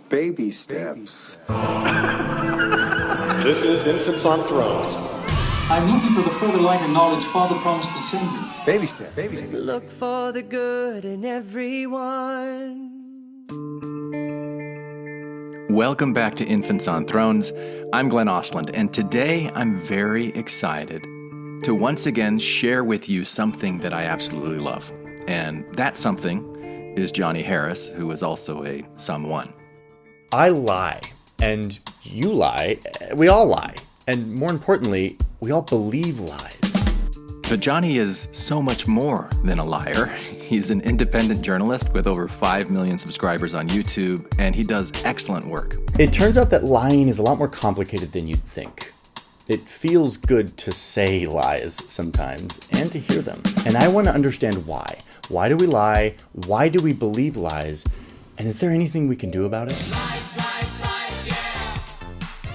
Baby steps. This is Infants on Thrones. I'm looking for the further light and knowledge Father promised to send me. Baby steps. Baby steps. Look for the good in everyone. Welcome back to Infants on Thrones. I'm Glenn Osland, and today I'm very excited to once again share with you something that I absolutely love. And that something is Johnny Harris, who is also a someone. I lie, and you lie, we all lie, and more importantly, we all believe lies. But Johnny is so much more than a liar. He's an independent journalist with over 5 million subscribers on YouTube, and he does excellent work. It turns out that lying is a lot more complicated than you'd think. It feels good to say lies sometimes, and to hear them. And I want to understand why. Why do we lie? Why do we believe lies? And is there anything we can do about it?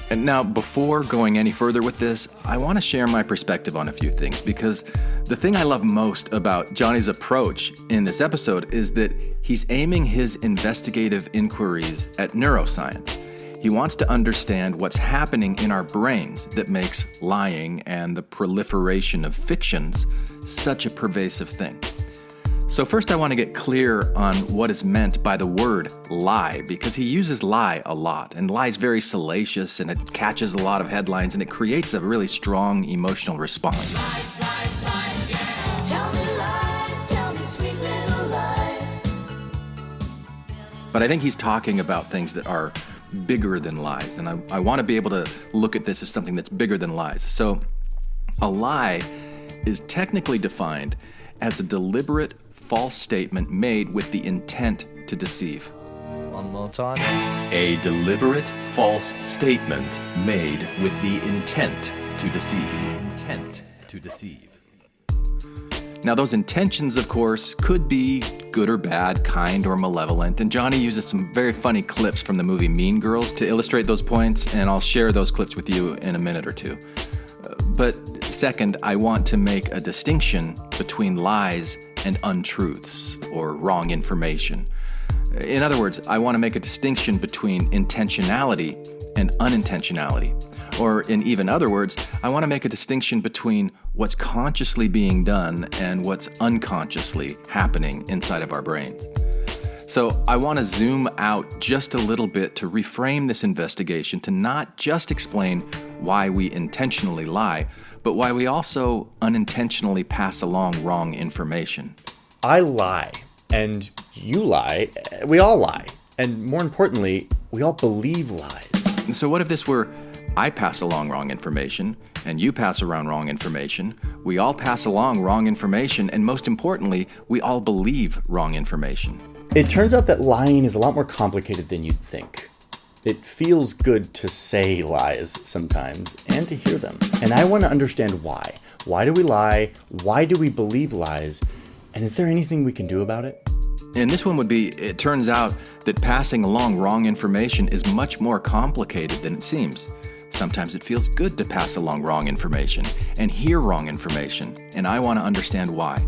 And now, before going any further with this, I want to share my perspective on a few things, because the thing I love most about Johnny's approach in this episode is that he's aiming his investigative inquiries at neuroscience. He wants to understand what's happening in our brains that makes lying and the proliferation of fictions such a pervasive thing. So first I want to get clear on what is meant by the word lie, because he uses lie a lot, and lie is very salacious, and it catches a lot of headlines, and it creates a really strong emotional response. Lies, lies, lies, yeah. Tell me sweet little lies. But I think he's talking about things that are bigger than lies, and I want to be able to look at this as something that's bigger than lies. So a lie is technically defined as a deliberate false statement made with the intent to deceive. One more time. A deliberate false statement made with the intent to deceive. Intent to deceive. Now, those intentions, of course, could be good or bad, kind or malevolent, and Johnny uses some very funny clips from the movie Mean Girls to illustrate those points, and I'll share those clips with you in a minute or two. But second, I want to make a distinction between lies and untruths, or wrong information. In other words, I want to make a distinction between intentionality and unintentionality. Or in even other words, I want to make a distinction between what's consciously being done and what's unconsciously happening inside of our brains. So I want to zoom out just a little bit to reframe this investigation to not just explain why we intentionally lie, but why we also unintentionally pass along wrong information. I lie, and you lie, we all lie, and more importantly, we all believe lies. So what if this were, I pass along wrong information, and you pass around wrong information, we all pass along wrong information, and most importantly, we all believe wrong information? It turns out that lying is a lot more complicated than you'd think. It feels good to say lies sometimes, and to hear them. And I want to understand why. Why do we lie? Why do we believe lies? And is there anything we can do about it? And this one would be, it turns out that passing along wrong information is much more complicated than it seems. Sometimes it feels good to pass along wrong information and hear wrong information, and I want to understand why.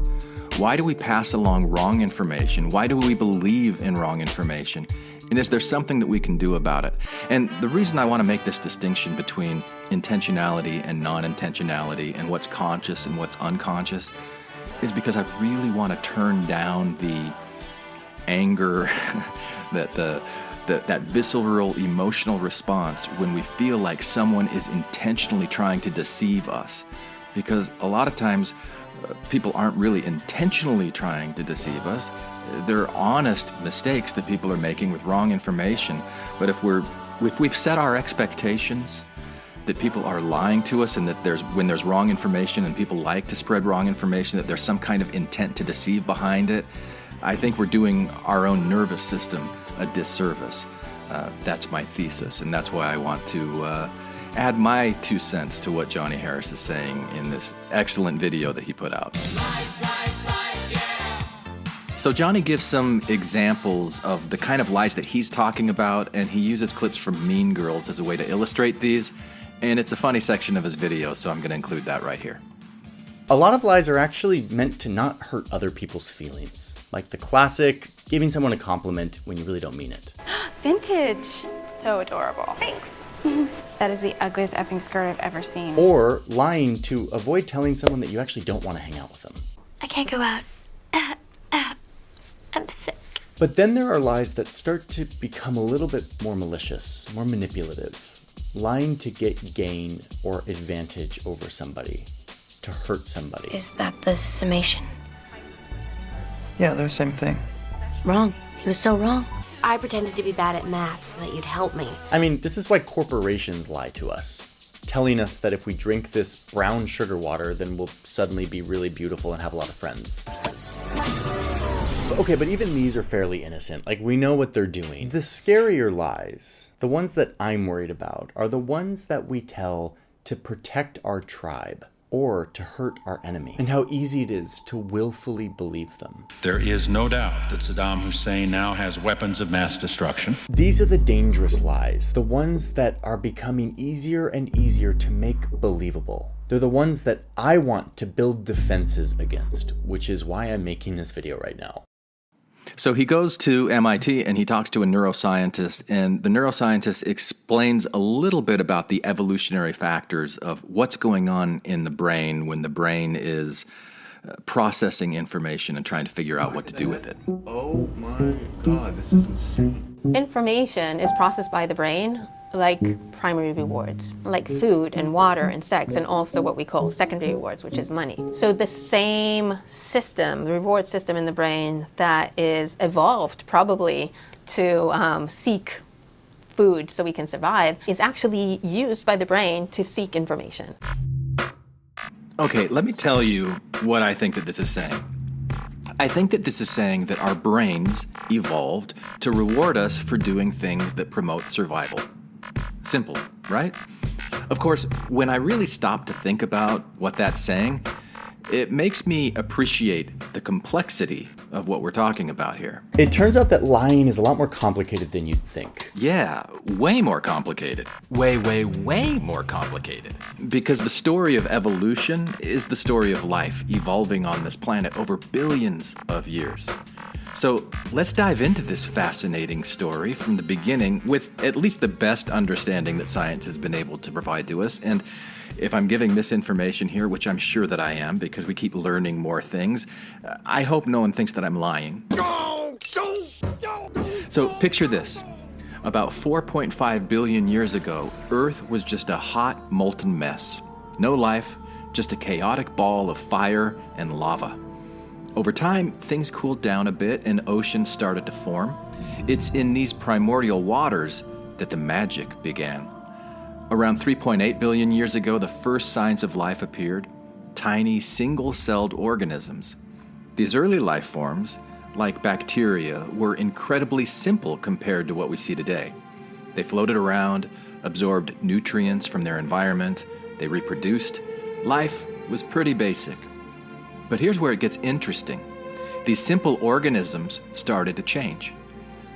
Why do we pass along wrong information? Why do we believe in wrong information? And is there something that we can do about it? And the reason I want to make this distinction between intentionality and non-intentionality and what's conscious and what's unconscious is because I really want to turn down the anger, that visceral emotional response when we feel like someone is intentionally trying to deceive us. Because a lot of times, people aren't really intentionally trying to deceive us. They're honest mistakes that people are making with wrong information. But if we've set our expectations that people are lying to us, and that when there's wrong information and people like to spread wrong information, that there's some kind of intent to deceive behind it, I think we're doing our own nervous system a disservice. That's my thesis, and that's why I want to add my 2 cents to what Johnny Harris is saying in this excellent video that he put out. Lies, lies, lies, yeah. So Johnny gives some examples of the kind of lies that he's talking about, and he uses clips from Mean Girls as a way to illustrate these, and it's a funny section of his video, so I'm going to include that right here. A lot of lies are actually meant to not hurt other people's feelings. Like the classic, giving someone a compliment when you really don't mean it. Vintage. So adorable. Thanks. That is the ugliest effing skirt I've ever seen. Or lying to avoid telling someone that you actually don't want to hang out with them. I can't go out. I'm sick. But then there are lies that start to become a little bit more malicious, more manipulative. Lying to get gain or advantage over somebody, to hurt somebody. Is that the summation? Yeah, they're the same thing. Wrong. He was so wrong. I pretended to be bad at math so that you'd help me. I mean, this is why corporations lie to us, telling us that if we drink this brown sugar water, then we'll suddenly be really beautiful and have a lot of friends. Okay, but even these are fairly innocent. Like, we know what they're doing. The scarier lies, the ones that I'm worried about, are the ones that we tell to protect our tribe or to hurt our enemy, and how easy it is to willfully believe them. There is no doubt that Saddam Hussein now has weapons of mass destruction. These are the dangerous lies, the ones that are becoming easier and easier to make believable. They're the ones that I want to build defenses against, which is why I'm making this video right now. So he goes to MIT and he talks to a neuroscientist, and the neuroscientist explains a little bit about the evolutionary factors of what's going on in the brain when the brain is processing information and trying to figure out what to do with it. Oh my God, this is insane. Information is processed by the brain like primary rewards, like food and water and sex, and also what we call secondary rewards, which is money. So the same system, the reward system in the brain that is evolved probably to seek food so we can survive, is actually used by the brain to seek information. Okay, let me tell you what I think that this is saying. I think that this is saying that our brains evolved to reward us for doing things that promote survival. Simple, right? Of course, when I really stop to think about what that's saying, it makes me appreciate the complexity of what we're talking about here. It turns out that lying is a lot more complicated than you'd think. Yeah, way more complicated. Way more complicated. Because the story of evolution is the story of life evolving on this planet over billions of years. So let's dive into this fascinating story from the beginning with at least the best understanding that science has been able to provide to us. And if I'm giving misinformation here, which I'm sure that I am because we keep learning more things, I hope no one thinks that I'm lying. So picture this. About 4.5 billion years ago, Earth was just a hot, molten mess. No life, just a chaotic ball of fire and lava. Over time, things cooled down a bit and oceans started to form. It's in these primordial waters that the magic began. Around 3.8 billion years ago, the first signs of life appeared, tiny single-celled organisms. These early life forms, like bacteria, were incredibly simple compared to what we see today. They floated around, absorbed nutrients from their environment, they reproduced. Life was pretty basic. But here's where it gets interesting. These simple organisms started to change.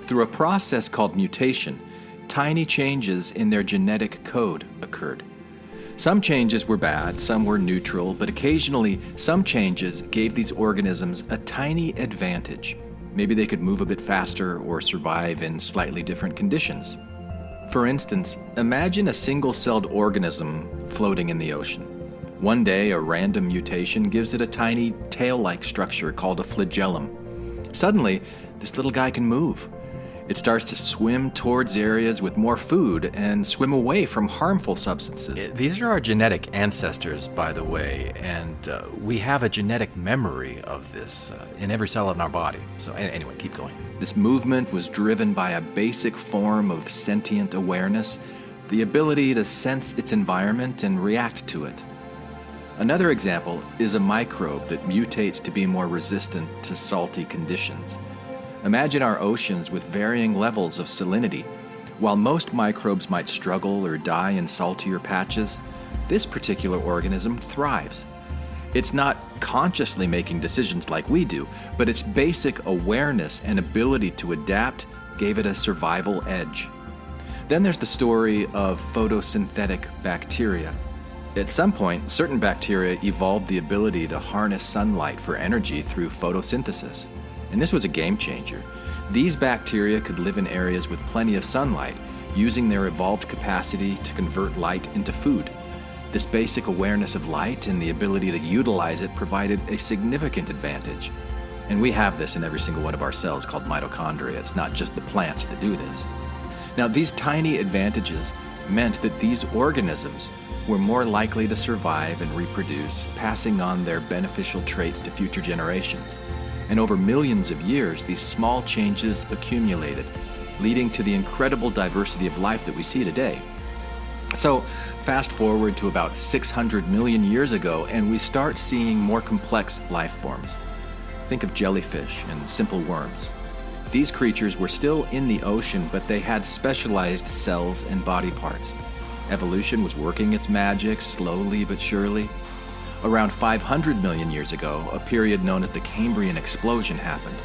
Through a process called mutation, tiny changes in their genetic code occurred. Some changes were bad, some were neutral, but occasionally some changes gave these organisms a tiny advantage. Maybe they could move a bit faster or survive in slightly different conditions. For instance, imagine a single-celled organism floating in the ocean. One day, a random mutation gives it a tiny tail-like structure called a flagellum. Suddenly, this little guy can move. It starts to swim towards areas with more food and swim away from harmful substances. These are our genetic ancestors, by the way, and we have a genetic memory of this in every cell in our body. So anyway, keep going. This movement was driven by a basic form of sentient awareness, the ability to sense its environment and react to it. Another example is a microbe that mutates to be more resistant to salty conditions. Imagine our oceans with varying levels of salinity. While most microbes might struggle or die in saltier patches, this particular organism thrives. It's not consciously making decisions like we do, but its basic awareness and ability to adapt gave it a survival edge. Then there's the story of photosynthetic bacteria. At some point, certain bacteria evolved the ability to harness sunlight for energy through photosynthesis. And this was a game changer. These bacteria could live in areas with plenty of sunlight, using their evolved capacity to convert light into food. This basic awareness of light and the ability to utilize it provided a significant advantage. And we have this in every single one of our cells called mitochondria. It's not just the plants that do this. Now, these tiny advantages meant that these organisms were more likely to survive and reproduce, passing on their beneficial traits to future generations. And over millions of years, these small changes accumulated, leading to the incredible diversity of life that we see today. So, fast forward to about 600 million years ago, and we start seeing more complex life forms. Think of jellyfish and simple worms. These creatures were still in the ocean, but they had specialized cells and body parts. Evolution was working its magic slowly but surely. Around 500 million years ago, a period known as the Cambrian explosion happened.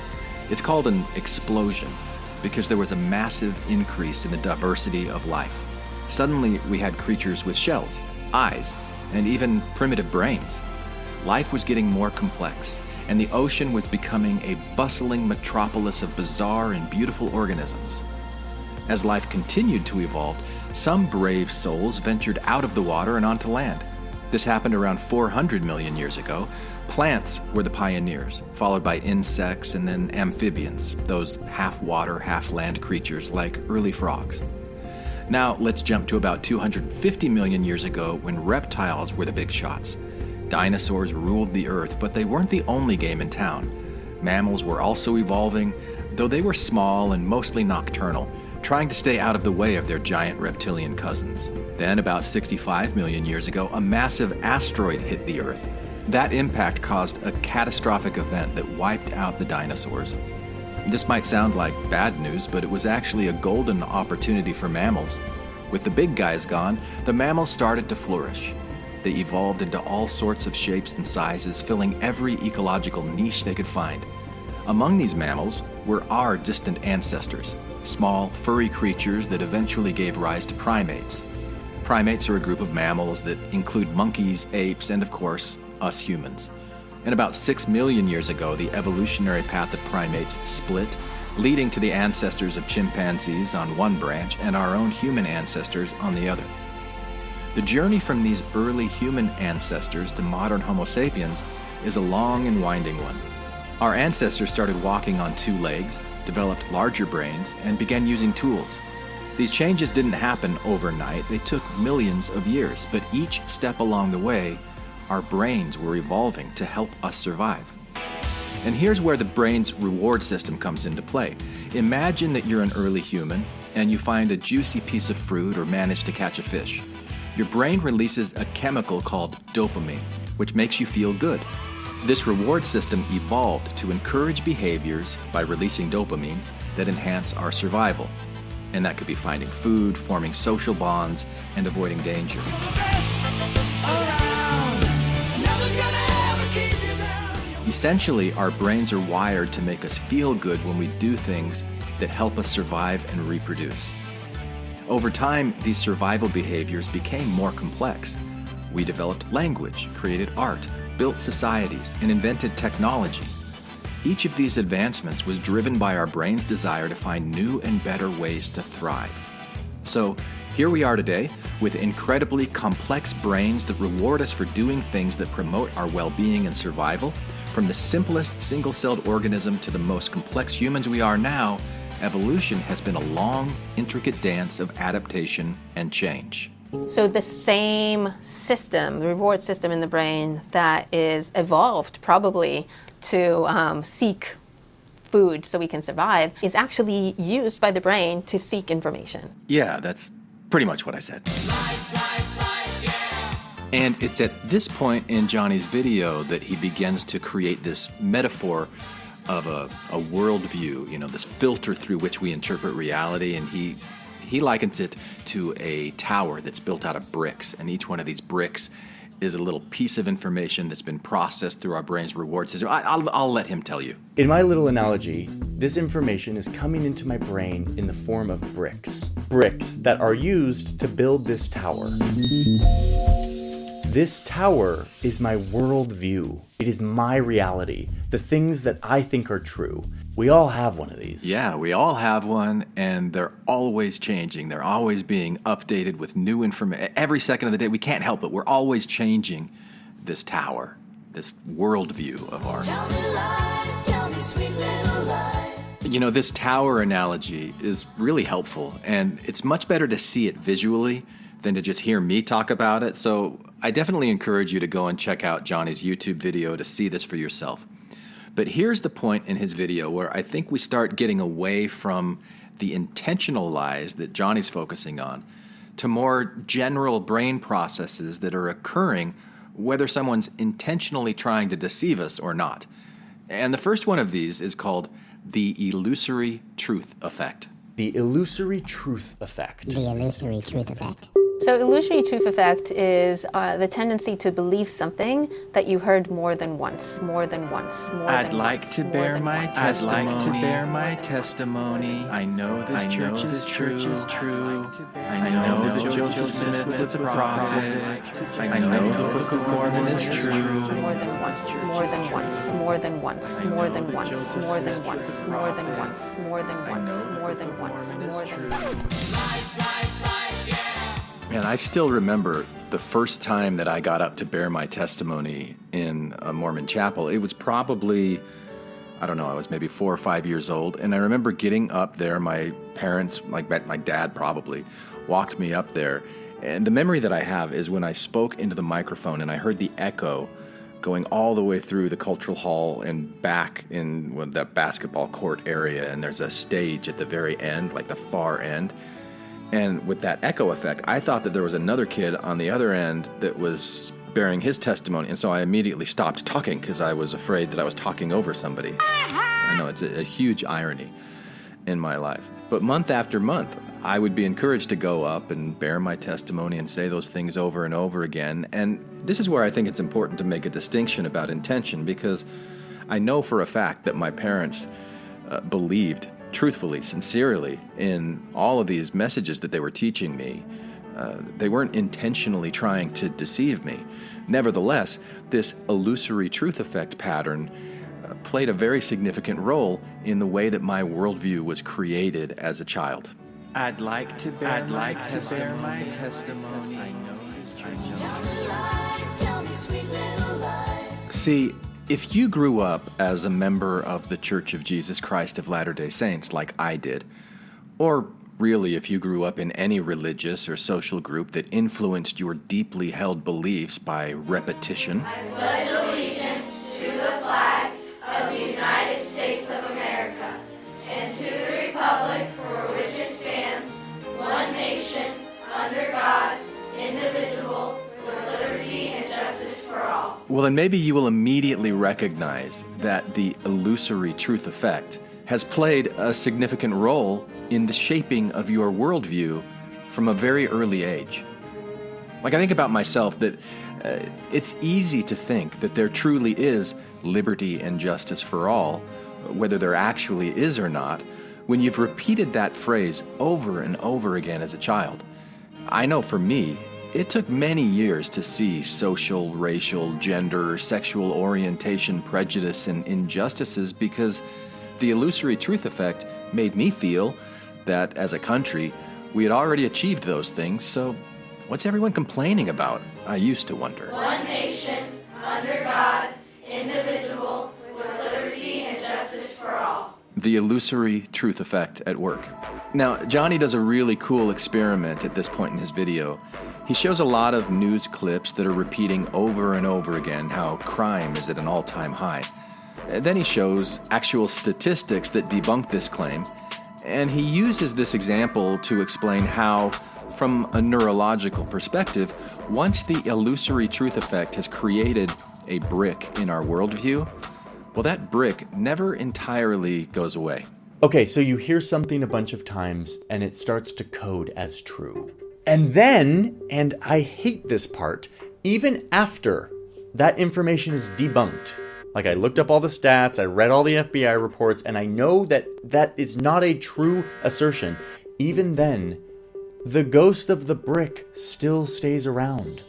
It's called an explosion because there was a massive increase in the diversity of life. Suddenly, we had creatures with shells, eyes, and even primitive brains. Life was getting more complex, and the ocean was becoming a bustling metropolis of bizarre and beautiful organisms. As life continued to evolve, some brave souls ventured out of the water and onto land. This happened around 400 million years ago. Plants were the pioneers, followed by insects and then amphibians, those half-water, half-land creatures like early frogs. Now let's jump to about 250 million years ago when reptiles were the big shots. Dinosaurs ruled the earth, but they weren't the only game in town. Mammals were also evolving, though they were small and mostly nocturnal, trying to stay out of the way of their giant reptilian cousins. Then, about 65 million years ago, a massive asteroid hit the Earth. That impact caused a catastrophic event that wiped out the dinosaurs. This might sound like bad news, but it was actually a golden opportunity for mammals. With the big guys gone, the mammals started to flourish. They evolved into all sorts of shapes and sizes, filling every ecological niche they could find. Among these mammals were our distant ancestors, small, furry creatures that eventually gave rise to primates. Primates are a group of mammals that include monkeys, apes, and of course, us humans. And about 6 million years ago, the evolutionary path of primates split, leading to the ancestors of chimpanzees on one branch and our own human ancestors on the other. The journey from these early human ancestors to modern Homo sapiens is a long and winding one. Our ancestors started walking on 2 legs, developed larger brains, and began using tools. These changes didn't happen overnight. They took millions of years, but each step along the way, our brains were evolving to help us survive. And here's where the brain's reward system comes into play. Imagine that you're an early human and you find a juicy piece of fruit or manage to catch a fish. Your brain releases a chemical called dopamine, which makes you feel good. This reward system evolved to encourage behaviors by releasing dopamine that enhance our survival. And that could be finding food, forming social bonds, and avoiding danger. Essentially, our brains are wired to make us feel good when we do things that help us survive and reproduce. Over time, these survival behaviors became more complex. We developed language, created art, built societies, and invented technology. Each of these advancements was driven by our brain's desire to find new and better ways to thrive. So, here we are today with incredibly complex brains that reward us for doing things that promote our well-being and survival. From the simplest single-celled organism to the most complex humans we are now, evolution has been a long, intricate dance of adaptation and change. So the same system, the reward system in the brain that is evolved probably to seek food so we can survive, is actually used by the brain to seek information. Yeah, that's pretty much what I said. And it's at this point in Johnny's video that he begins to create this metaphor of a worldview, this filter through which we interpret reality, and he likens it to a tower that's built out of bricks, and each one of these bricks is a little piece of information that's been processed through our brain's reward system. I'll let him tell you. In my little analogy, this information is coming into my brain in the form of bricks. Bricks that are used to build this tower. This tower is my worldview. It is my reality. The things that I think are true. We all have one of these. Yeah, we all have one, and they're always changing. They're always being updated with new information. Every second of the day, we can't help it. We're always changing this tower, this worldview of ours. Tell me lies, tell me sweet little lies. You know, this tower analogy is really helpful, and it's much better to see it visually than to just hear me talk about it. So I definitely encourage you to go and check out Johnny's YouTube video to see this for yourself. But here's the point in his video where I think we start getting away from the intentional lies that Johnny's focusing on to more general brain processes that are occurring whether someone's intentionally trying to deceive us or not. And the first one of these is called the illusory truth effect. The illusory truth effect. The illusory truth effect. So illusory truth effect is the tendency to believe something that you heard more than once, I'd like to bear my testimony. I know this church is true. I know that Joseph Smith was a prophet. I know the Book of Mormon is true. More than once. And I still remember the first time that I got up to bear my testimony in a Mormon chapel. It was probably, I don't know, I was maybe 4 or 5 years old. And I remember getting up there. My parents, like my dad probably, walked me up there. And the memory that I have is when I spoke into the microphone and I heard the echo going all the way through the cultural hall and back in the basketball court area. And there's a stage at the very end, like the far end. And with that echo effect, I thought that there was another kid on the other end that was bearing his testimony. And so I immediately stopped talking because I was afraid that I was talking over somebody. I know it's a huge irony in my life. But month after month, I would be encouraged to go up and bear my testimony and say those things over and over again. And this is where I think it's important to make a distinction about intention, because I know for a fact that my parents believed truthfully, sincerely, in all of these messages that they were teaching me. They weren't intentionally trying to deceive me. Nevertheless, this illusory truth effect pattern played a very significant role in the way that my worldview was created as a child. I'd like to bear my testimony. I know this church. Tell me lies, tell me sweet little lies. See, if you grew up as a member of the Church of Jesus Christ of Latter-day Saints like I did, or really if you grew up in any religious or social group that influenced your deeply held beliefs by repetition, I pledge allegiance to the flag of the United States of America and to the republic for which it stands, one nation, under God, indivisible, with liberty and justice for all. well, then maybe you will immediately recognize that the illusory truth effect has played a significant role in the shaping of your worldview from a very early age. Like, I think about myself that it's easy to think that there truly is liberty and justice for all, whether there actually is or not, when you've repeated that phrase over and over again as a child. I know for me, it took many years to see social, racial, gender, sexual orientation, prejudice, and injustices because the illusory truth effect made me feel that as a country, we had already achieved those things, so what's everyone complaining about? I used to wonder. One nation, under God, indivisible, with liberty and justice for all. The illusory truth effect at work. Now, Johnny does a really cool experiment at this point in his video. He shows a lot of news clips that are repeating over and over again how crime is at an all-time high. Then he shows actual statistics that debunk this claim, and he uses this example to explain how, from a neurological perspective, once the illusory truth effect has created a brick in our worldview, well, that brick never entirely goes away. Okay, so you hear something a bunch of times and it starts to code as true. And then, and I hate this part, even after that information is debunked, like I looked up all the stats, I read all the FBI reports, and I know that that is not a true assertion, even then, the ghost of the brick still stays around.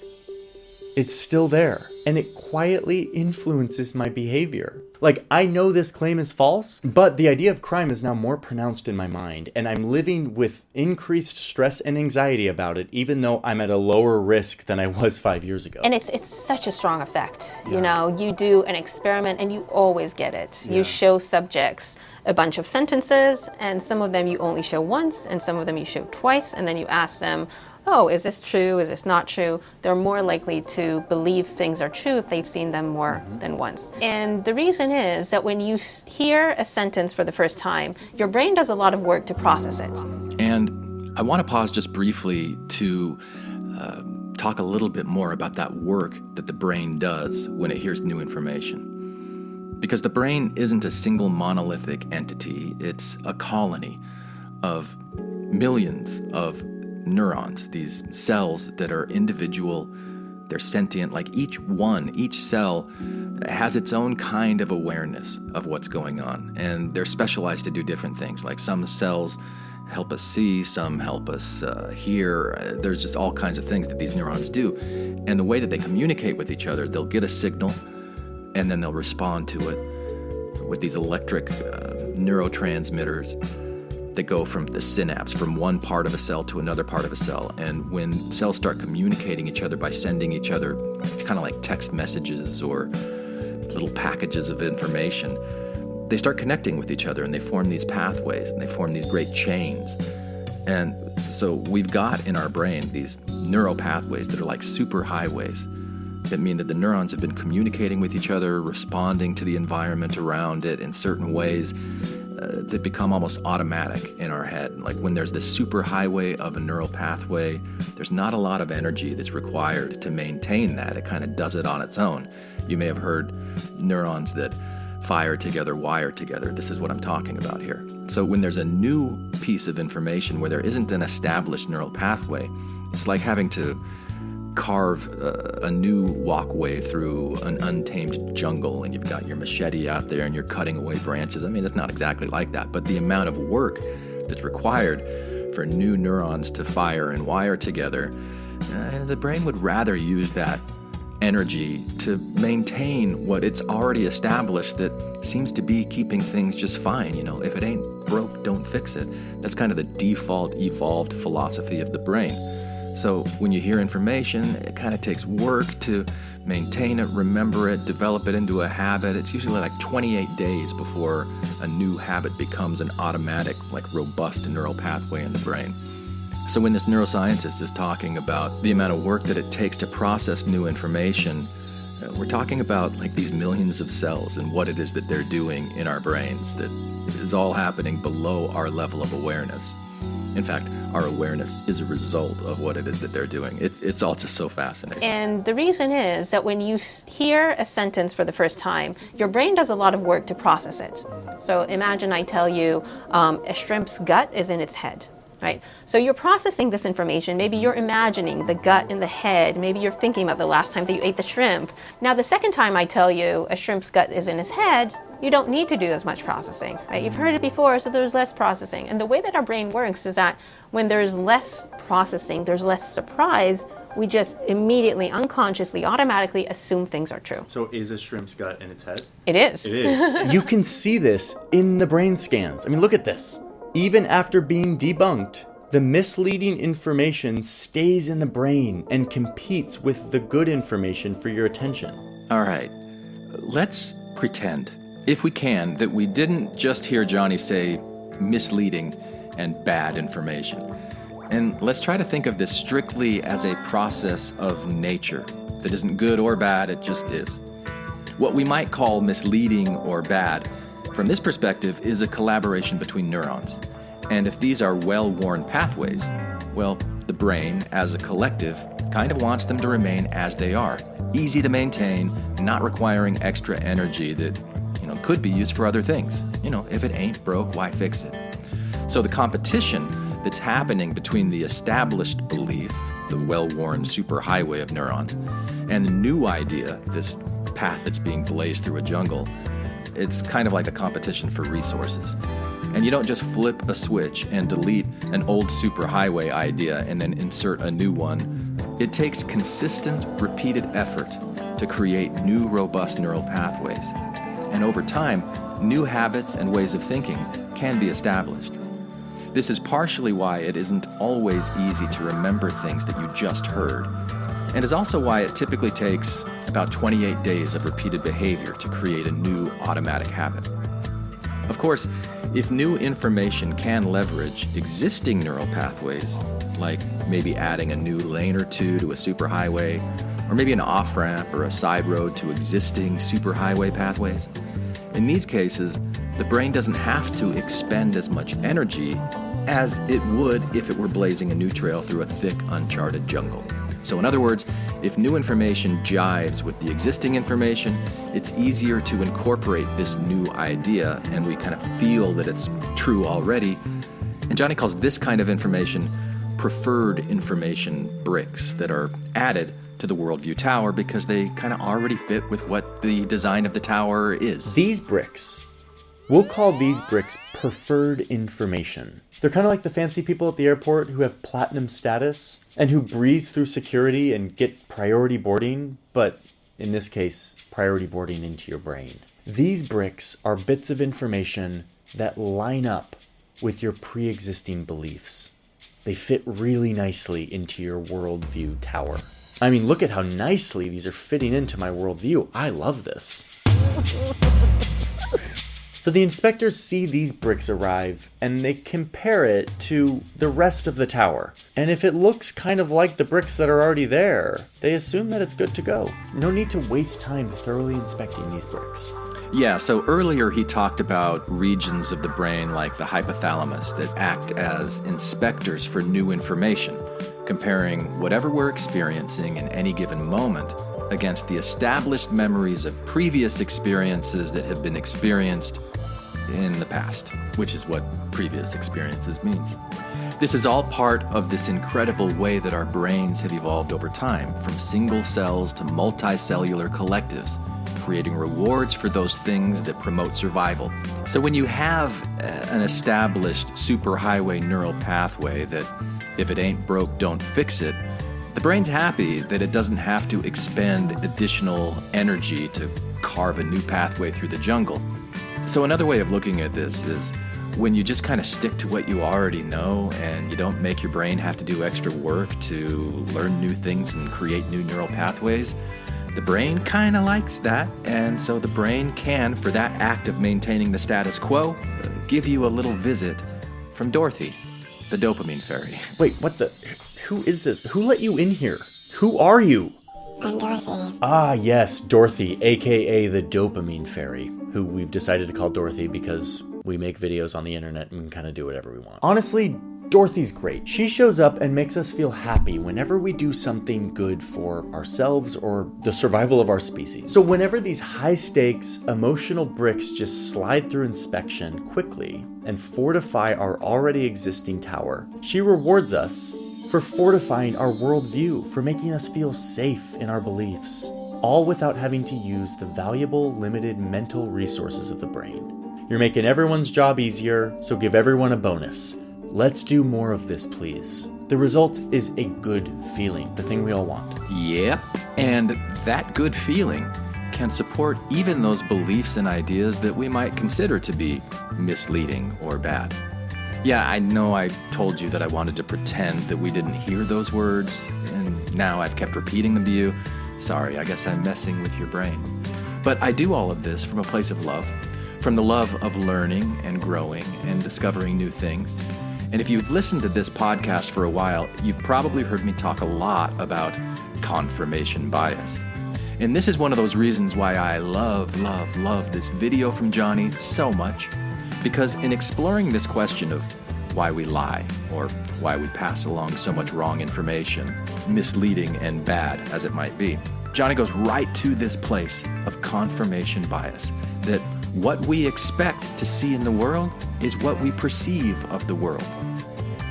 It's still there, and it quietly influences my behavior. Like, I know this claim is false, but the idea of crime is now more pronounced in my mind, and I'm living with increased stress and anxiety about it, even though I'm at a lower risk than I was 5 years ago. And it's such a strong effect. You know, you do an experiment and you always get it. You show subjects a bunch of sentences, and some of them you only show once, and some of them you show twice, and then you ask them, oh, is this true? Is this not true? They're more likely to believe things are true if they've seen them more than once. And the reason is that when you hear a sentence for the first time, your brain does a lot of work to process it. And I want to pause just briefly to talk a little bit more about that work that the brain does when it hears new information. Because the brain isn't a single monolithic entity, it's a colony of millions of neurons, these cells that are individual, they're sentient, like each cell has its own kind of awareness of what's going on, and they're specialized to do different things. Like some cells help us see, some help us hear. There's just all kinds of things that these neurons do, and the way that they communicate with each other, they'll get a signal, and then they'll respond to it with these electric neurotransmitters that go from the synapse, from one part of a cell to another part of a cell. And when cells start communicating each other by sending each other, it's kind of like text messages or little packages of information, they start connecting with each other and they form these pathways and they form these great chains. And so we've got in our brain these neural pathways that are like superhighways that mean that the neurons have been communicating with each other, responding to the environment around it in certain ways that become almost automatic in our head. Like when there's this superhighway of a neural pathway, there's not a lot of energy that's required to maintain that. It kind of does it on its own. You may have heard neurons that fire together, wire together. This is what I'm talking about here. So when there's a new piece of information where there isn't an established neural pathway, it's like having to carve a new walkway through an untamed jungle, and you've got your machete out there and you're cutting away branches. I mean, it's not exactly like that, but the amount of work that's required for new neurons to fire and wire together, the brain would rather use that energy to maintain what it's already established that seems to be keeping things just fine. You know, if it ain't broke, don't fix it. That's kind of the default evolved philosophy of the brain. So when you hear information, it kind of takes work to maintain it, remember it, develop it into a habit. It's usually like 28 days before a new habit becomes an automatic, like robust neural pathway in the brain. So when this neuroscientist is talking about the amount of work that it takes to process new information, we're talking about like these millions of cells and what it is that they're doing in our brains that is all happening below our level of awareness. In fact, our awareness is a result of what it is that they're doing. It's all just so fascinating. And the reason is that when you hear a sentence for the first time, your brain does a lot of work to process it. So imagine I tell you a shrimp's gut is in its head. Right? So you're processing this information. Maybe you're imagining the gut in the head. Maybe you're thinking about the last time that you ate the shrimp. Now, the second time I tell you a shrimp's gut is in his head, you don't need to do as much processing. Right? You've heard it before, so there's less processing. And the way that our brain works is that when there's less processing, there's less surprise, we just immediately, unconsciously, automatically assume things are true. So is a shrimp's gut in its head? It is. It is. You can see this in the brain scans. I mean, look at this. Even after being debunked, the misleading information stays in the brain and competes with the good information for your attention. All right, let's pretend, if we can, that we didn't just hear Johnny say misleading and bad information. And let's try to think of this strictly as a process of nature that isn't good or bad, it just is. What we might call misleading or bad, from this perspective, is a collaboration between neurons. And if these are well-worn pathways, well, the brain, as a collective, kind of wants them to remain as they are. Easy to maintain, not requiring extra energy that, could be used for other things. If it ain't broke, why fix it? So the competition that's happening between the established belief, the well-worn superhighway of neurons, and the new idea, this path that's being blazed through a jungle, it's kind of like a competition for resources. And you don't just flip a switch and delete an old superhighway idea and then insert a new one It takes consistent, repeated effort to create new, robust neural pathways. And over time, new habits and ways of thinking can be established. This is partially why it isn't always easy to remember things that you just heard, and is also why it typically takes about 28 days of repeated behavior to create a new automatic habit. Of course, if new information can leverage existing neural pathways, like maybe adding a new lane or two to a superhighway, or maybe an off-ramp or a side road to existing superhighway pathways, in these cases, the brain doesn't have to expend as much energy as it would if it were blazing a new trail through a thick, uncharted jungle. So in other words, if new information jives with the existing information, it's easier to incorporate this new idea, and we kind of feel that it's true already. And Johnny calls this kind of information preferred information bricks that are added to the worldview tower because they kind of already fit with what the design of the tower is. These bricks, we'll call these bricks preferred information. They're kind of like the fancy people at the airport who have platinum status and who breeze through security and get priority boarding, but in this case, priority boarding into your brain. These bricks are bits of information that line up with your pre-existing beliefs. They fit really nicely into your worldview tower. I mean, look at how nicely these are fitting into my worldview. I love this. So the inspectors see these bricks arrive, and they compare it to the rest of the tower. And if it looks kind of like the bricks that are already there, they assume that it's good to go. No need to waste time thoroughly inspecting these bricks. Yeah, so earlier he talked about regions of the brain like the hypothalamus that act as inspectors for new information, comparing whatever we're experiencing in any given moment against the established memories of previous experiences that have been experienced in the past, which is what previous experiences means. This is all part of this incredible way that our brains have evolved over time, from single cells to multicellular collectives, creating rewards for those things that promote survival. So when you have an established superhighway neural pathway that if it ain't broke, don't fix it, the brain's happy that it doesn't have to expend additional energy to carve a new pathway through the jungle. So another way of looking at this is when you just kind of stick to what you already know and you don't make your brain have to do extra work to learn new things and create new neural pathways, the brain kind of likes that, and so the brain can, for that act of maintaining the status quo, give you a little visit from Dorothy, the dopamine fairy. Wait, what the? Who is this? Who let you in here? Who are you? I'm Dorothy. Ah, yes, Dorothy, aka the dopamine fairy, who we've decided to call Dorothy because we make videos on the internet and kind of do whatever we want. Honestly, Dorothy's great. She shows up and makes us feel happy whenever we do something good for ourselves or the survival of our species. So whenever these high-stakes, emotional bricks just slide through inspection quickly and fortify our already existing tower, she rewards us for fortifying our worldview, for making us feel safe in our beliefs, all without having to use the valuable, limited mental resources of the brain. You're making everyone's job easier, so give everyone a bonus. Let's do more of this, please. The result is a good feeling, the thing we all want. Yep, and that good feeling can support even those beliefs and ideas that we might consider to be misleading or bad. Yeah, I know I told you that I wanted to pretend that we didn't hear those words, and now I've kept repeating them to you. Sorry, I guess I'm messing with your brain. But I do all of this from a place of love, from the love of learning and growing and discovering new things. And if you've listened to this podcast for a while, you've probably heard me talk a lot about confirmation bias. And this is one of those reasons why I love this video from Johnny so much, because in exploring this question of why we lie or why we pass along so much wrong information, misleading and bad as it might be, Johnny goes right to this place of confirmation bias, that what we expect to see in the world is what we perceive of the world.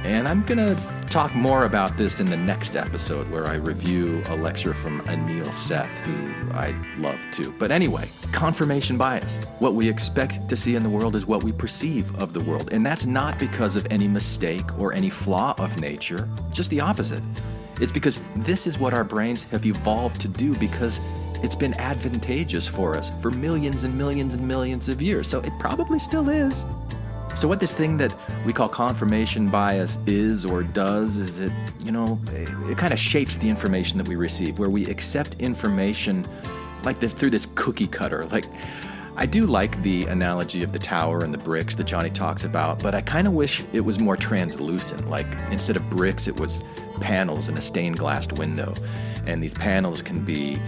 And I'm going to talk more about this in the next episode where I review a lecture from Anil Seth, who I love too. But anyway, confirmation bias. What we expect to see in the world is what we perceive of the world. And that's not because of any mistake or any flaw of nature, just the opposite. It's because this is what our brains have evolved to do because it's been advantageous for us for millions and millions and millions of years. So it probably still is. So what this thing that we call confirmation bias is or does is it kind of shapes the information that we receive, where we accept information like this through this cookie cutter. Like, I do like the analogy of the tower and the bricks that Johnny talks about, but I kind of wish it was more translucent. Like, instead of bricks, it was panels in a stained glass window. And these panels can be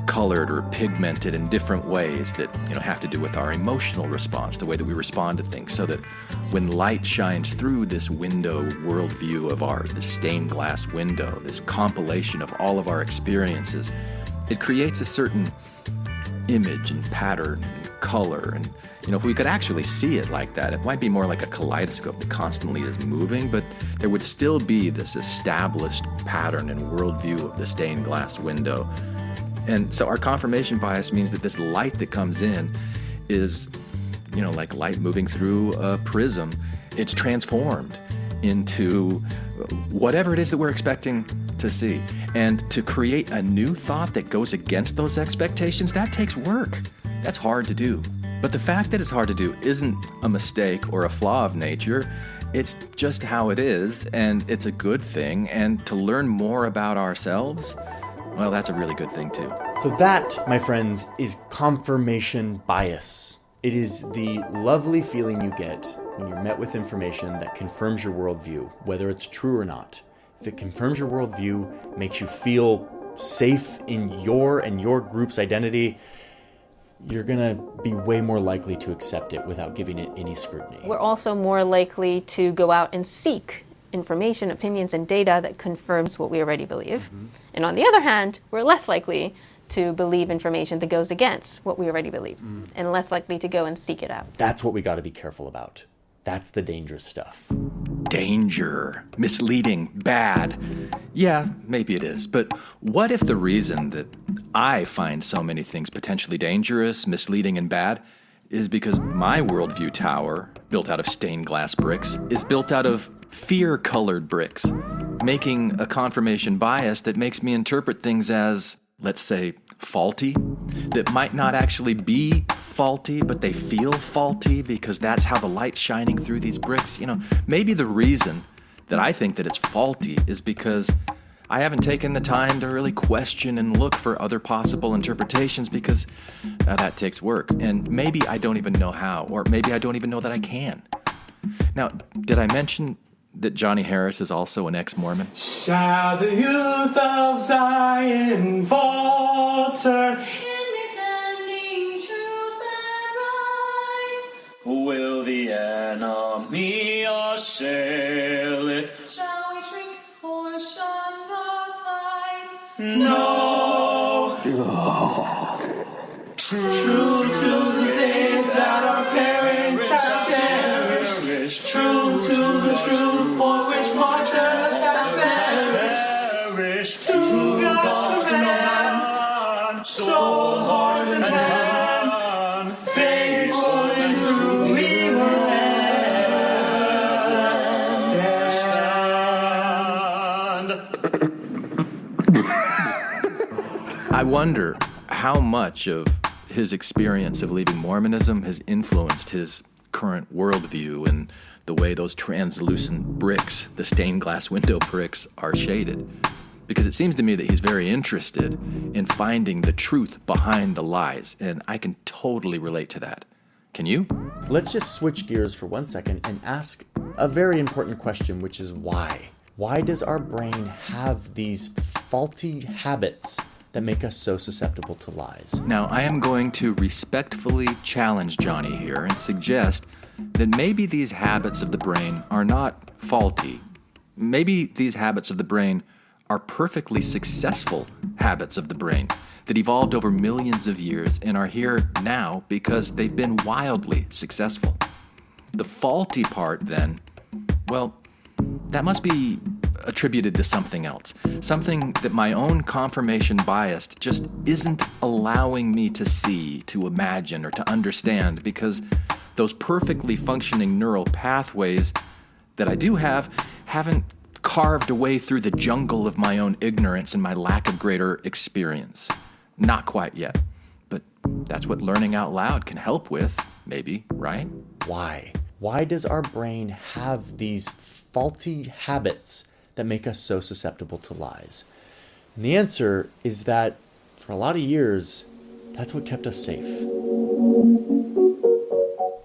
colored or pigmented in different ways that have to do with our emotional response, the way that we respond to things, so that when light shines through this window worldview of ours, this stained glass window, this compilation of all of our experiences, it creates a certain image and pattern and color. And if we could actually see it like that, it might be more like a kaleidoscope that constantly is moving, but there would still be this established pattern and worldview of the stained glass window. And so our confirmation bias means that this light that comes in is, like light moving through a prism. It's transformed into whatever it is that we're expecting to see. And to create a new thought that goes against those expectations, that takes work. That's hard to do. But the fact that it's hard to do isn't a mistake or a flaw of nature. It's just how it is, and it's a good thing. And to learn more about ourselves, well, that's a really good thing too. So that, my friends, is confirmation bias. It is the lovely feeling you get when you're met with information that confirms your worldview, whether it's true or not. If it confirms your worldview, makes you feel safe in your and your group's identity, you're gonna be way more likely to accept it without giving it any scrutiny. We're also more likely to go out and seek information, opinions, and data that confirms what we already believe. Mm-hmm. And on the other hand, we're less likely to believe information that goes against what we already believe, and less likely to go and seek it out. That's what we got to be careful about. That's the dangerous stuff. Danger, misleading, bad. Yeah, maybe it is. But what if the reason that I find so many things potentially dangerous, misleading, and bad is because my worldview tower, built out of stained glass bricks, is built out of fear-colored bricks, making a confirmation bias that makes me interpret things as, let's say, faulty, that might not actually be faulty, but they feel faulty because that's how the light's shining through these bricks. Maybe the reason that I think that it's faulty is because I haven't taken the time to really question and look for other possible interpretations, because that takes work. And maybe I don't even know how, or maybe I don't even know that I can. Now, did I mention that Johnny Harris is also an ex-Mormon? Shall the youth of Zion falter In defending truth and right? Will the enemy assaileth? Shall we shrink or shun the fight? No. True to the faith that our parents have cherished. True to the truth for which martyrs have perished. To God's command, soul, heart, and hand, faithful and true we will stand. I wonder how much of his experience of leaving Mormonism has influenced his current worldview and the way those translucent bricks, the stained glass window bricks, are shaded. Because it seems to me that he's very interested in finding the truth behind the lies, and I can totally relate to that. Can you? Let's just switch gears for 1 second and ask a very important question, which is why? Why does our brain have these faulty habits that make us so susceptible to lies? Now, I am going to respectfully challenge Johnny here and suggest that maybe these habits of the brain are not faulty. Maybe these habits of the brain are perfectly successful habits of the brain that evolved over millions of years and are here now because they've been wildly successful. The faulty part, then, well, that must be attributed to something else. Something that my own confirmation bias just isn't allowing me to see, to imagine, or to understand, because those perfectly functioning neural pathways that I do have haven't carved a way through the jungle of my own ignorance and my lack of greater experience. Not quite yet, but that's what learning out loud can help with, maybe, right? Why? Why does our brain have these faulty habits that make us so susceptible to lies? And the answer is that for a lot of years, that's what kept us safe.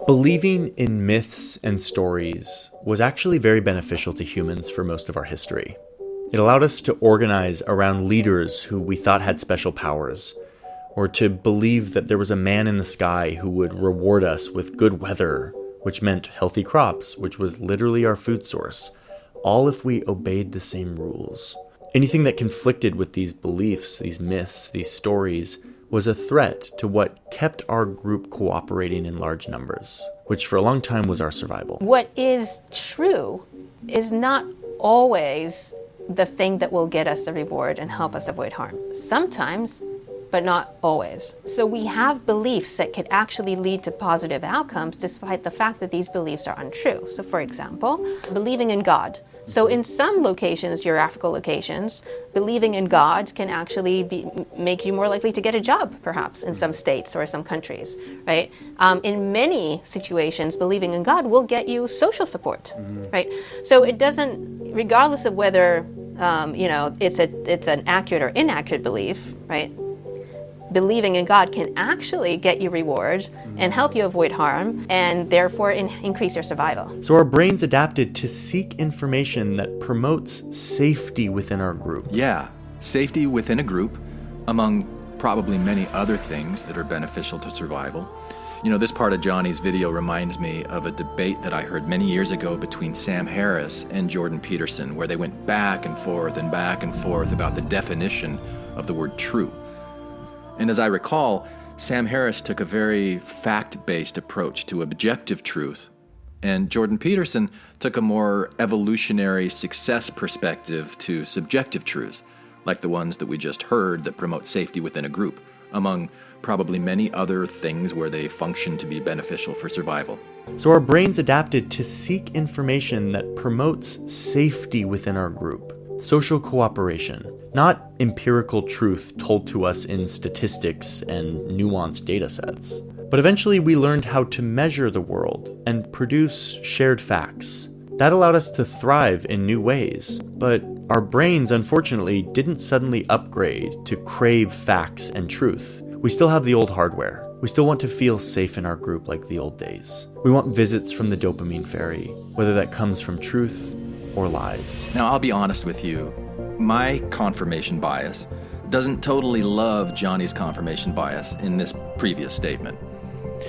Believing in myths and stories was actually very beneficial to humans for most of our history. It allowed us to organize around leaders who we thought had special powers, or to believe that there was a man in the sky who would reward us with good weather, which meant healthy crops, which was literally our food source, all if we obeyed the same rules. Anything that conflicted with these beliefs, these myths, these stories, was a threat to what kept our group cooperating in large numbers, which for a long time was our survival. What is true is not always the thing that will get us a reward and help us avoid harm. Sometimes, but not always. So we have beliefs that could actually lead to positive outcomes despite the fact that these beliefs are untrue. So for example, believing in God. So in some locations, geographical locations, believing in God can actually make you more likely to get a job, perhaps, in some states or some countries, right? In many situations, believing in God will get you social support, right? So it doesn't, regardless of whether, it's an accurate or inaccurate belief, right? Believing in God can actually get you reward and help you avoid harm and therefore increase your survival. So our brains adapted to seek information that promotes safety within our group. Yeah, safety within a group, among probably many other things that are beneficial to survival. You know, this part of Johnny's video reminds me of a debate that I heard many years ago between Sam Harris and Jordan Peterson, where they went back and forth about the definition of the word true. And as I recall, Sam Harris took a very fact-based approach to objective truth, and Jordan Peterson took a more evolutionary success perspective to subjective truths, like the ones that we just heard that promote safety within a group, among probably many other things where they function to be beneficial for survival. So our brains adapted to seek information that promotes safety within our group. Social cooperation, not empirical truth told to us in statistics and nuanced data sets. But eventually we learned how to measure the world and produce shared facts. That allowed us to thrive in new ways, but our brains, unfortunately, didn't suddenly upgrade to crave facts and truth. We still have the old hardware. We still want to feel safe in our group like the old days. We want visits from the dopamine fairy, whether that comes from truth or lies. Now, I'll be honest with you. My confirmation bias doesn't totally love Johnny's confirmation bias in this previous statement.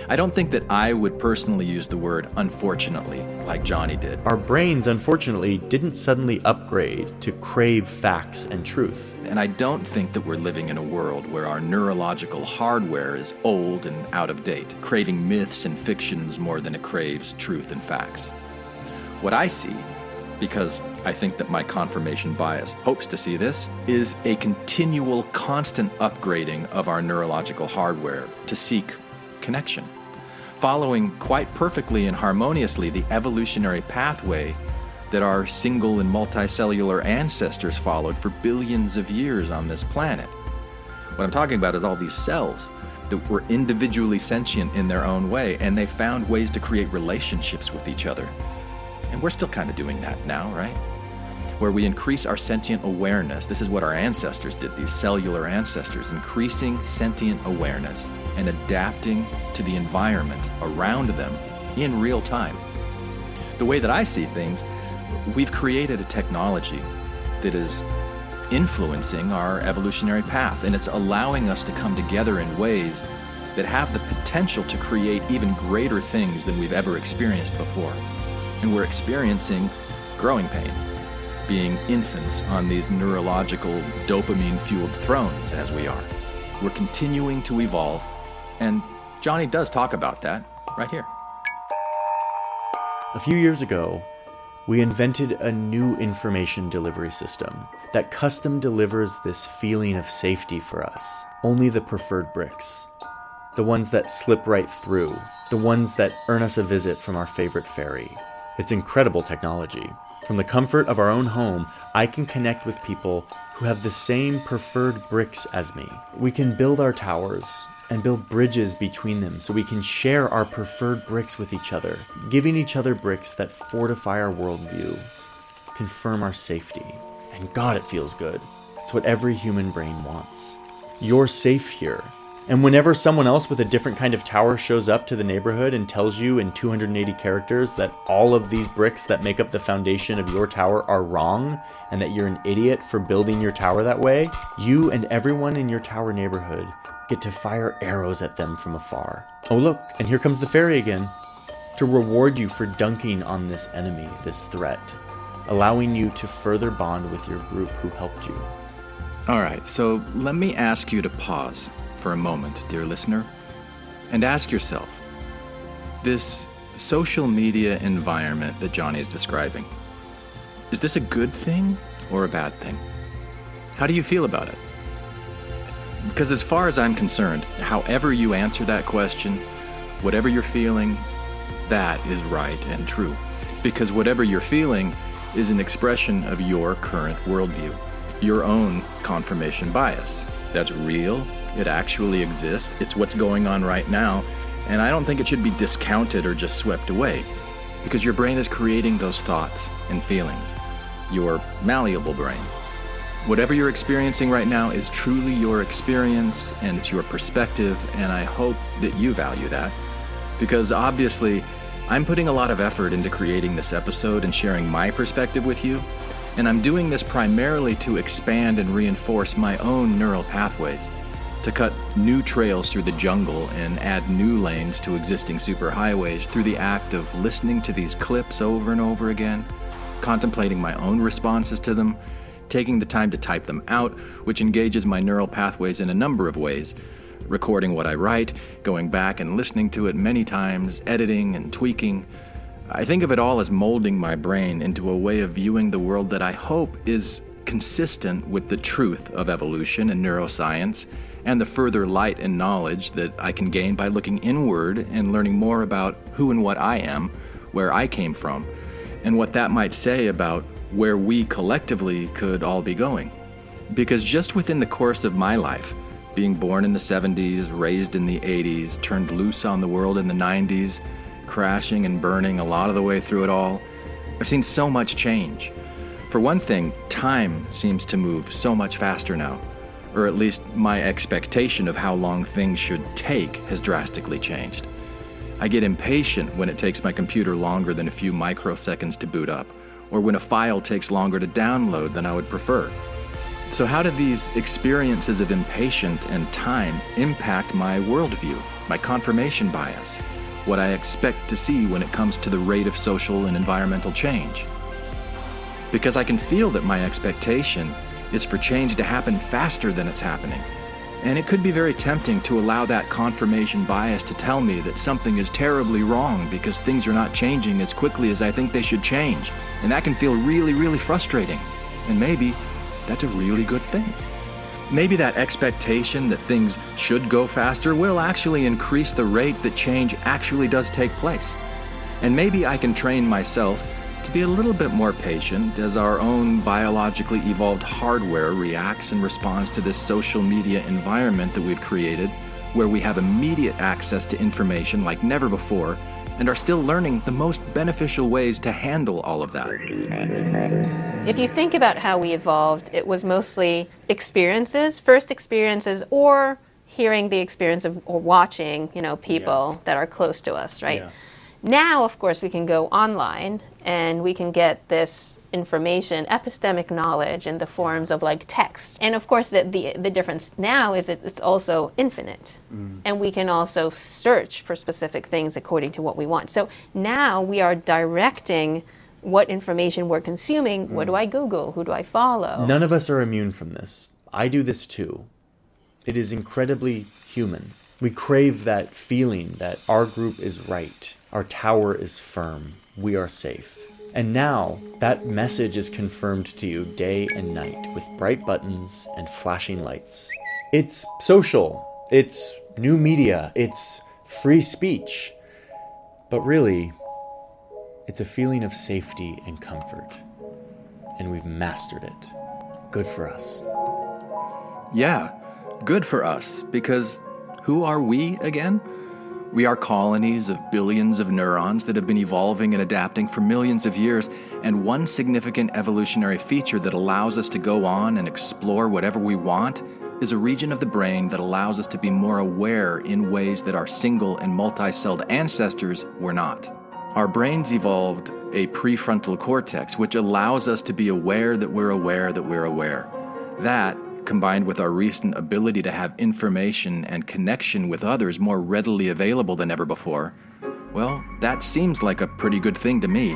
I don't think that I would personally use the word unfortunately like Johnny did. Our brains, unfortunately, didn't suddenly upgrade to crave facts and truth. And I don't think that we're living in a world where our neurological hardware is old and out of date, craving myths and fictions more than it craves truth and facts. What I see, because I think that my confirmation bias hopes to see this, is a continual, constant upgrading of our neurological hardware to seek connection, following quite perfectly and harmoniously the evolutionary pathway that our single and multicellular ancestors followed for billions of years on this planet. What I'm talking about is all these cells that were individually sentient in their own way, and they found ways to create relationships with each other. And we're still kind of doing that now, right? Where we increase our sentient awareness. This is what our ancestors did, these cellular ancestors, increasing sentient awareness and adapting to the environment around them in real time. The way that I see things, we've created a technology that is influencing our evolutionary path, and it's allowing us to come together in ways that have the potential to create even greater things than we've ever experienced before. And we're experiencing growing pains, being infants on these neurological dopamine-fueled thrones as we are. We're continuing to evolve, and Johnny does talk about that right here. A few years ago, we invented a new information delivery system that custom delivers this feeling of safety for us. Only the preferred bricks. The ones that slip right through. The ones that earn us a visit from our favorite fairy. It's incredible technology. From the comfort of our own home, I can connect with people who have the same preferred bricks as me. We can build our towers and build bridges between them so we can share our preferred bricks with each other, giving each other bricks that fortify our worldview, confirm our safety. And God, it feels good. It's what every human brain wants. You're safe here. And whenever someone else with a different kind of tower shows up to the neighborhood and tells you in 280 characters that all of these bricks that make up the foundation of your tower are wrong and that you're an idiot for building your tower that way, you and everyone in your tower neighborhood get to fire arrows at them from afar. Oh look, and here comes the fairy again, to reward you for dunking on this enemy, this threat, allowing you to further bond with your group who helped you. All right, so let me ask you to pause for a moment, dear listener, and ask yourself, this social media environment that Johnny is describing, is this a good thing or a bad thing? How do you feel about it? Because as far as I'm concerned, however you answer that question, whatever you're feeling, that is right and true. Because whatever you're feeling is an expression of your current worldview, your own confirmation bias. That's real. It actually exists. It's what's going on right now. And I don't think it should be discounted or just swept away, because your brain is creating those thoughts and feelings. Your malleable brain. Whatever you're experiencing right now is truly your experience and it's your perspective, and I hope that you value that, because obviously I'm putting a lot of effort into creating this episode and sharing my perspective with you, and I'm doing this primarily to expand and reinforce my own neural pathways, to cut new trails through the jungle and add new lanes to existing superhighways through the act of listening to these clips over and over again, contemplating my own responses to them, taking the time to type them out, which engages my neural pathways in a number of ways, recording what I write, going back and listening to it many times, editing and tweaking. I think of it all as molding my brain into a way of viewing the world that I hope is consistent with the truth of evolution and neuroscience, and the further light and knowledge that I can gain by looking inward and learning more about who and what I am, where I came from, and what that might say about where we collectively could all be going. Because just within the course of my life, being born in the 70s, raised in the 80s, turned loose on the world in the 90s, crashing and burning a lot of the way through it all, I've seen so much change. For one thing, time seems to move so much faster now, or at least my expectation of how long things should take has drastically changed. I get impatient when it takes my computer longer than a few microseconds to boot up, or when a file takes longer to download than I would prefer. So how do these experiences of impatience and time impact my worldview, my confirmation bias, what I expect to see when it comes to the rate of social and environmental change? Because I can feel that my expectation is for change to happen faster than it's happening. And it could be very tempting to allow that confirmation bias to tell me that something is terribly wrong because things are not changing as quickly as I think they should change. And that can feel really, really frustrating. And maybe that's a really good thing. Maybe that expectation that things should go faster will actually increase the rate that change actually does take place. And maybe I can train myself to be a little bit more patient as our own biologically evolved hardware reacts and responds to this social media environment that we've created, where we have immediate access to information like never before and are still learning the most beneficial ways to handle all of that. If you think about how we evolved, it was mostly experiences, first experiences, or hearing the experience of, or watching, people that are close to us, right? Yeah. Now, of course, we can go online and we can get this information, epistemic knowledge in the forms of like text. And of course, the difference now is that it's also infinite. And we can also search for specific things according to what we want. So now we are directing what information we're consuming. What do I Google? Who do I follow? None of us are immune from this. I do this too. It is incredibly human. We crave that feeling that our group is right. Our tower is firm. We are safe. And now that message is confirmed to you day and night with bright buttons and flashing lights. It's social. It's new media. It's free speech. But really, it's a feeling of safety and comfort. and we've mastered it. Good for us. Yeah, good for us, because who are we again? We are colonies of billions of neurons that have been evolving and adapting for millions of years, and one significant evolutionary feature that allows us to go on and explore whatever we want is a region of the brain that allows us to be more aware in ways that our single and multi-celled ancestors were not. Our brains evolved a prefrontal cortex, which allows us to be aware that we're aware that we're aware. That, combined with our recent ability to have information and connection with others more readily available than ever before, well, that seems like a pretty good thing to me.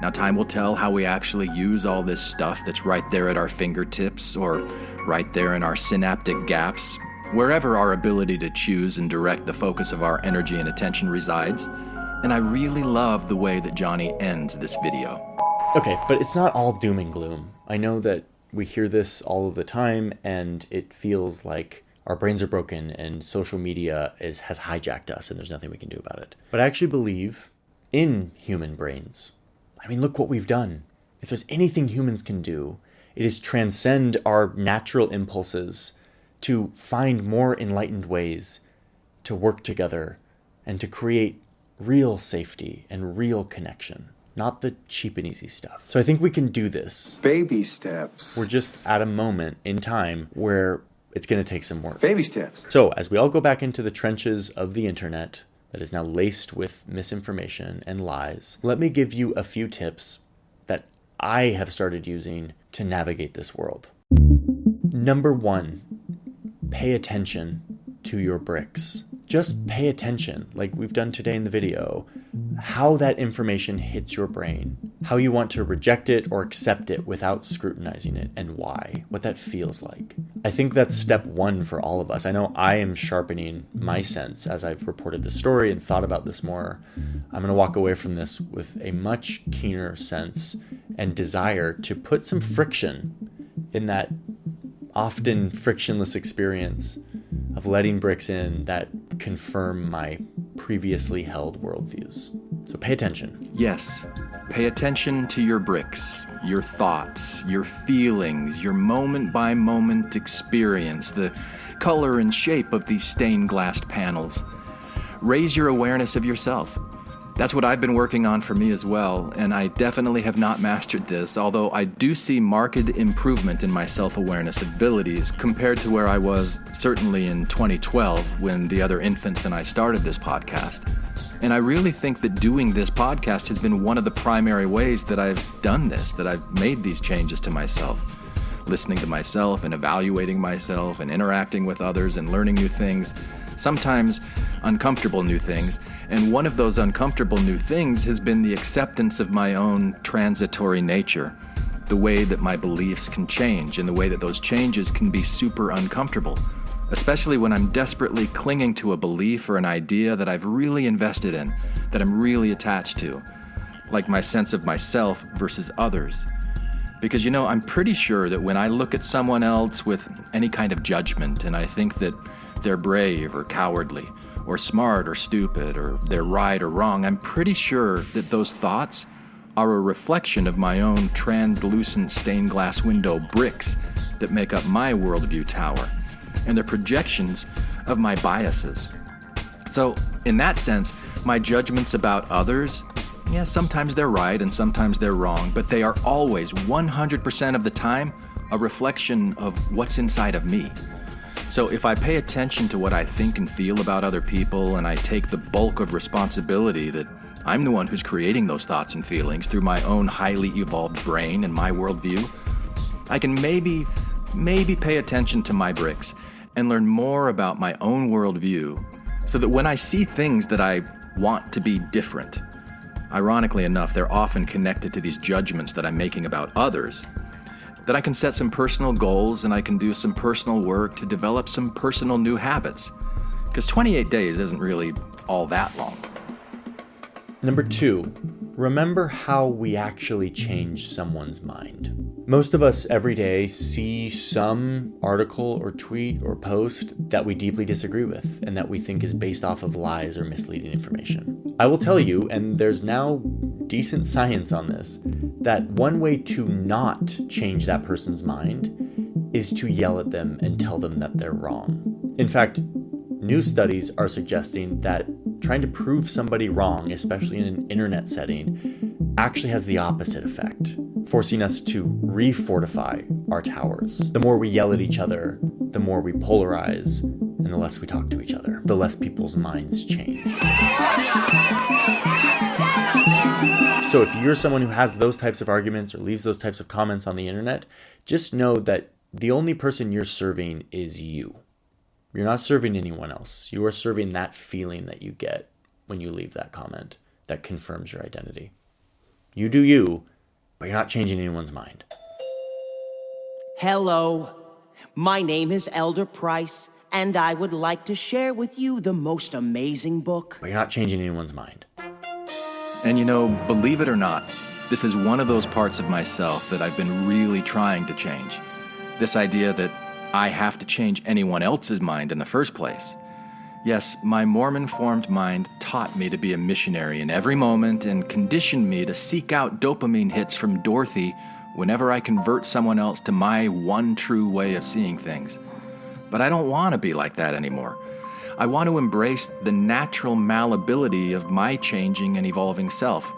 Now, time will tell how we actually use all this stuff that's right there at our fingertips, or right there in our synaptic gaps, wherever our ability to choose and direct the focus of our energy and attention resides. And I really love the way that Johnny ends this video. Okay, but it's not all doom and gloom. I know that we hear this all of the time, and it feels like our brains are broken and social media has hijacked us and there's nothing we can do about it. But I actually believe in human brains. I mean, look what we've done. If there's anything humans can do, it is transcend our natural impulses to find more enlightened ways to work together and to create real safety and real connection. Not the cheap and easy stuff. So I think we can do this. Baby steps. We're just at a moment in time where it's going to take some work. Baby steps. So as we all go back into the trenches of the internet that is now laced with misinformation and lies, let me give you a few tips that I have started using to navigate this world. Number 1, pay attention to your bricks. Just pay attention, like we've done today in the video, how that information hits your brain, how you want to reject it or accept it without scrutinizing it, and why, what that feels like. I think that's step 1 for all of us. I know I am sharpening my sense as I've reported the story and thought about this more. I'm going to walk away from this with a much keener sense and desire to put some friction in that often frictionless experience of letting bricks in that confirm my previously held worldviews. So pay attention. Yes, pay attention to your bricks, your thoughts, your feelings, your moment-by-moment experience, the color and shape of these stained glass panels. Raise your awareness of yourself. That's what I've been working on for me as well, and I definitely have not mastered this, although I do see marked improvement in my self-awareness abilities compared to where I was certainly in 2012 when the other infants and I started this podcast. And I really think that doing this podcast has been one of the primary ways that I've done this, that I've made these changes to myself. Listening to myself and evaluating myself and interacting with others and learning new things, sometimes uncomfortable new things. And one of those uncomfortable new things has been the acceptance of my own transitory nature, the way that my beliefs can change and the way that those changes can be super uncomfortable, especially when I'm desperately clinging to a belief or an idea that I've really invested in, that I'm really attached to, like my sense of myself versus others. Because, you know, I'm pretty sure that when I look at someone else with any kind of judgment and I think that they're brave or cowardly or smart or stupid or they're right or wrong, I'm pretty sure that those thoughts are a reflection of my own translucent stained glass window bricks that make up my worldview tower, and they're projections of my biases. So in that sense, my judgments about others, yeah, sometimes they're right and sometimes they're wrong, but they are always 100% of the time a reflection of what's inside of me. So if I pay attention to what I think and feel about other people, and I take the bulk of responsibility that I'm the one who's creating those thoughts and feelings through my own highly evolved brain and my worldview, I can maybe pay attention to my bricks and learn more about my own worldview, so that when I see things that I want to be different, ironically enough, they're often connected to these judgments that I'm making about others, that I can set some personal goals and I can do some personal work to develop some personal new habits. Because 28 days isn't really all that long. Number 2, remember how we actually change someone's mind. Most of us every day see some article or tweet or post that we deeply disagree with and that we think is based off of lies or misleading information. I will tell you, and there's now decent science on this, that one way to not change that person's mind is to yell at them and tell them that they're wrong. In fact, new studies are suggesting that trying to prove somebody wrong, especially in an internet setting, actually has the opposite effect, forcing us to refortify our towers. The more we yell at each other, the more we polarize, and the less we talk to each other, the less people's minds change. So if you're someone who has those types of arguments or leaves those types of comments on the internet, just know that the only person you're serving is you. You're not serving anyone else. You are serving that feeling that you get when you leave that comment that confirms your identity. You do you, but you're not changing anyone's mind. Hello, my name is Elder Price, and I would like to share with you the most amazing book. But you're not changing anyone's mind. And you know, believe it or not, this is one of those parts of myself that I've been really trying to change. This idea that I have to change anyone else's mind in the first place. Yes, my Mormon-formed mind taught me to be a missionary in every moment and conditioned me to seek out dopamine hits from Dorothy whenever I convert someone else to my one true way of seeing things. But I don't want to be like that anymore. I want to embrace the natural malleability of my changing and evolving self.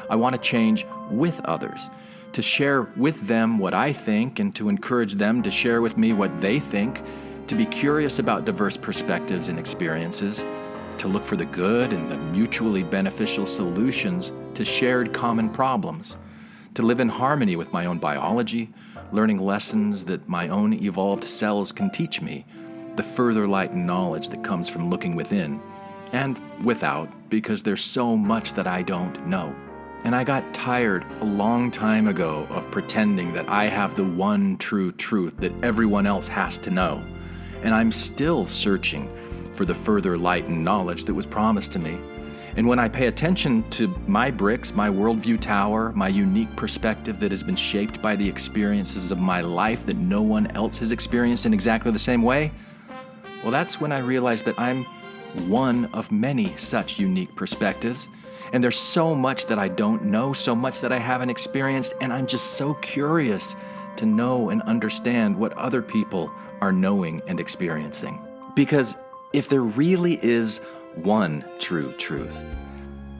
I want to change with others, to share with them what I think and to encourage them to share with me what they think, to be curious about diverse perspectives and experiences, to look for the good and the mutually beneficial solutions to shared common problems, to live in harmony with my own biology, learning lessons that my own evolved cells can teach me, the further light and knowledge that comes from looking within and without, because there's so much that I don't know. And I got tired a long time ago of pretending that I have the one true truth that everyone else has to know. And I'm still searching for the further light and knowledge that was promised to me. And when I pay attention to my bricks, my worldview tower, my unique perspective that has been shaped by the experiences of my life that no one else has experienced in exactly the same way, well, that's when I realized that I'm one of many such unique perspectives. And there's so much that I don't know, so much that I haven't experienced, and I'm just so curious to know and understand what other people are knowing and experiencing. Because if there really is one true truth,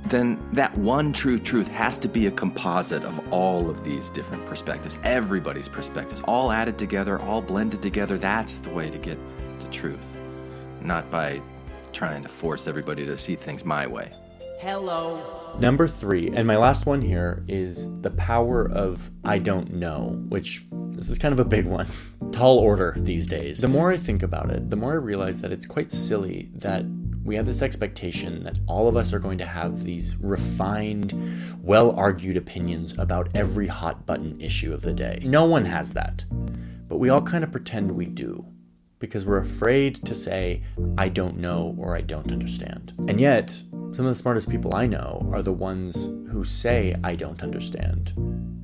then that one true truth has to be a composite of all of these different perspectives, everybody's perspectives, all added together, all blended together. That's the way to get to truth, not by trying to force everybody to see things my way. Hello. Number 3, and my last one here, is the power of I don't know, which this is kind of a big one. Tall order these days. The more I think about it, the more I realize that it's quite silly that we have this expectation that all of us are going to have these refined, well-argued opinions about every hot button issue of the day. No one has that, but we all kind of pretend we do, because we're afraid to say, I don't know or I don't understand. And yet, some of the smartest people I know are the ones who say, I don't understand,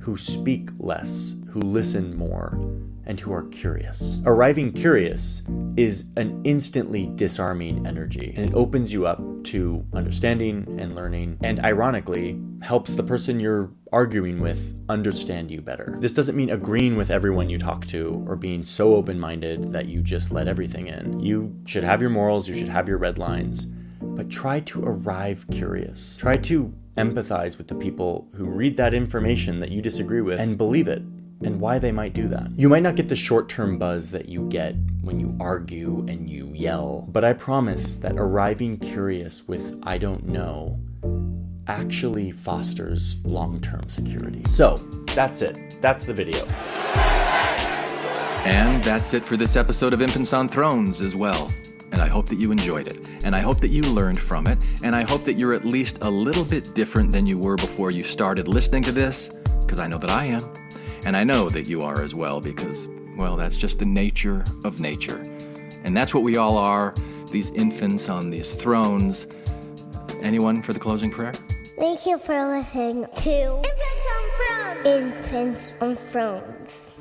who speak less, who listen more, and who are curious. Arriving curious is an instantly disarming energy, and it opens you up to understanding and learning, and ironically, helps the person you're arguing with understand you better. This doesn't mean agreeing with everyone you talk to or being so open-minded that you just let everything in. You should have your morals, you should have your red lines, but try to arrive curious. Try to empathize with the people who read that information that you disagree with and believe it, and why they might do that. You might not get the short-term buzz that you get when you argue and you yell, but I promise that arriving curious with I don't know actually fosters long-term security. So, that's it. That's the video. And that's it for this episode of Infants on Thrones as well. And I hope that you enjoyed it. And I hope that you learned from it. And I hope that you're at least a little bit different than you were before you started listening to this, because I know that I am. And I know that you are as well, because, well, that's just the nature of nature. And that's what we all are, these infants on these thrones. Anyone for the closing prayer? Thank you for listening to Infants on Thrones. Infants on Thrones.